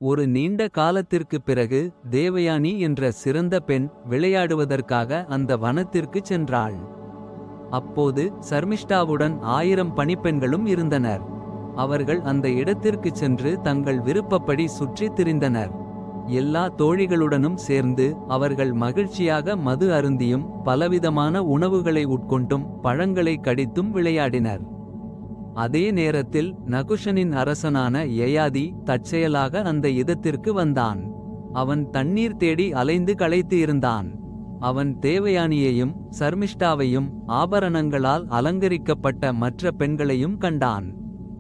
ஒரு நீண்ட காலத்திற்குப் பிறகு தேவயானி என்ற சிறந்த பெண் விளையாடுவதற்காக அந்த வனத்திற்குச் சென்றாள். அப்போது சர்மிஷ்டாவுடன் 1000 பணிப்பெண்களும் இருந்தனர். அவர்கள் அந்த இடத்திற்குச் சென்று தங்கள் விருப்பப்படி சுற்றித் திரிந்தனர். எல்லா தோழிகளுடனும் சேர்ந்து அவர்கள் மகிழ்ச்சியாக மது அருந்தியும் பலவிதமான உணவுகளை உட்கொண்டும் பழங்களை கடித்தும் விளையாடினர். அதே நேரத்தில் நகுஷனின் அரசனான யயாதி தற்செயலாக அந்த இடத்திற்கு வந்தான். அவன் தண்ணீர் தேடி அலைந்து களைத்து இருந்தான். அவன் தேவயானியையும் சர்மிஷ்டாவையும் ஆபரணங்களால் அலங்கரிக்கப்பட்ட மற்ற பெண்களையும் கண்டான்.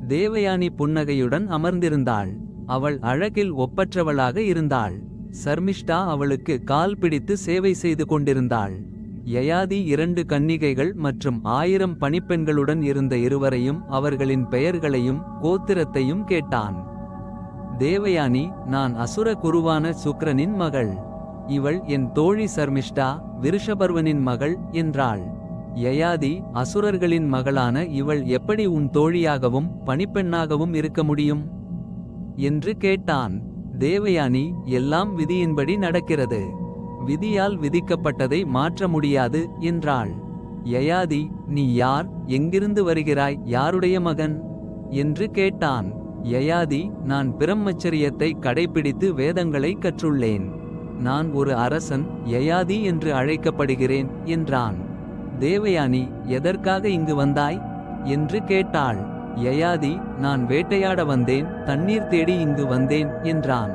தேவயானி புன்னகையுடன் அமர்ந்திருந்தாள். அவள் அழகில் ஒப்பற்றவளாக இருந்தாள். சர்மிஷ்டா அவளுக்கு கால் பிடித்து சேவை செய்து கொண்டிருந்தாள். யயாதி 2 கன்னிகைகள் மற்றும் 1000 பணிப்பெண்களுடன் இருந்த இருவரையும் அவர்களின் பெயர்களையும் கோத்திரத்தையும் கேட்டான். தேவயானி, நான் அசுர குருவான சுக்ரனின் மகள். இவள் என் தோழி சர்மிஷ்டா, விருஷபர்வனின் மகள் என்றாள். யயாதி, அசுரர்களின் மகளான இவள் எப்படி உன் தோழியாகவும் பணிப்பெண்ணாகவும் இருக்க முடியும் என்று கேட்டான். தேவயானி, எல்லாம் விதியின்படி நடக்கிறது. விதியால் விதிக்கப்பட்டதை மாற்ற முடியாது என்றாள். யயாதி, நீ யார், எங்கிருந்து வருகிறாய், யாருடைய மகன் என்று கேட்டான். யயாதி, நான் பிரம்மச்சரியத்தை கடைபிடித்து வேதங்களை கற்றுள்ளேன். நான் ஒரு அரசன், யயாதி என்று அழைக்கப்படுகிறேன் என்றான். தேவயானி, எதற்காக இங்கு வந்தாய் என்று கேட்டாள். யயாதி, நான் வேட்டையாட வந்தேன், தண்ணீர் தேடி இங்கு வந்தேன் என்றான்.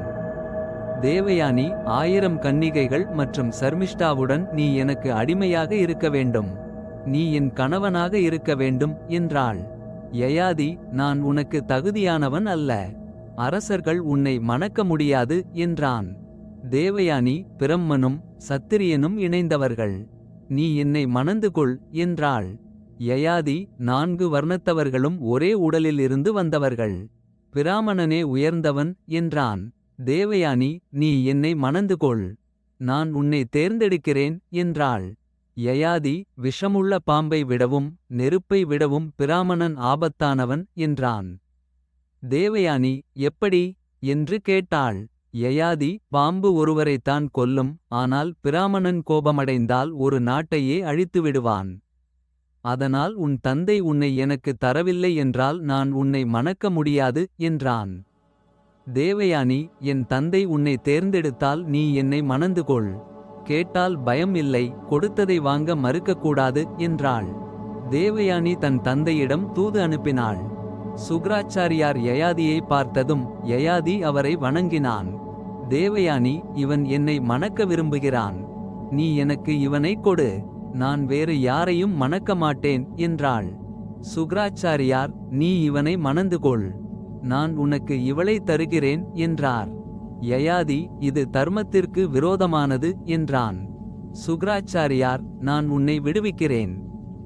தேவயானி, 1000 கன்னிகைகள் மற்றும் சர்மிஷ்டாவுடன் நீ எனக்கு அடிமையாக இருக்க வேண்டும். நீ என் கணவனாக இருக்க வேண்டும் என்றாள். யயாதி, நான் உனக்கு தகுதியானவன் அல்ல. அரசர்கள் உன்னை மணக்க முடியாது என்றான். தேவயானி, பிரம்மனும் சத்திரியனும் இணைந்தவர்கள். நீ என்னை மணந்து கொள் என்றாள். யயாதி, 4 வர்ணத்தவர்களும் ஒரே உடலில் இருந்து வந்தவர்கள். பிராமணனே உயர்ந்தவன் என்றான். தேவயானி, நீ என்னை மணந்து கொள். நான் உன்னை தேர்ந்தெடுக்கிறேன் என்றாள். யயாதி, விஷமுள்ள பாம்பை விடவும் நெருப்பை விடவும் பிராமணன் ஆபத்தானவன் என்றான். தேவயானி, எப்படி என்று கேட்டாள். யயாதி, பாம்பு ஒருவரைத்தான் கொல்லும், ஆனால் பிராமணன் கோபமடைந்தால் ஒரு நாட்டையே அழித்து விடுவான். அதனால் உன் தந்தை உன்னை எனக்கு தரவில்லை என்றால் நான் உன்னை மணக்க முடியாது என்றான். தேவயானி, என் தந்தை உன்னை தேர்ந்தெடுத்தால் நீ என்னை மணந்து கொள். கேட்டால் பயம் இல்லை, கொடுத்ததை வாங்க மறுக்கக்கூடாது என்றாள். தேவயானி தன் தந்தையிடம் தூது அனுப்பினாள். சுக்ராச்சாரியார் யயாதியை பார்த்ததும் யயாதி அவரை வணங்கினான். தேவயானி, இவன் என்னை மணக்க விரும்புகிறான். நீ எனக்கு இவனை கொடு. நான் வேறு யாரையும் மணக்க மாட்டேன் என்றாள். சுக்ராச்சாரியார், நீ இவனை மணந்து கொள். நான் உனக்கு இவளை தருகிறேன் என்றார். யயாதி, இது தர்மத்திற்கு விரோதமானது என்றான். சுக்ராச்சாரியார், நான் உன்னை விடுவிக்கிறேன்.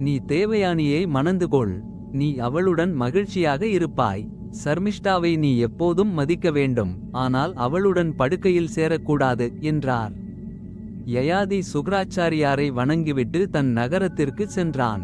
நீ தேவயானியை மணந்து கொள். நீ அவளுடன் மகிழ்ச்சியாக இருப்பாய். சர்மிஷ்டாவை நீ எப்போதும் மதிக்க வேண்டும், ஆனால் அவளுடன் படுக்கையில் சேரக்கூடாது என்றார். யயாதி சுக்ராச்சாரியாரை வணங்கிவிட்டு தன் நகரத்திற்கு சென்றான்.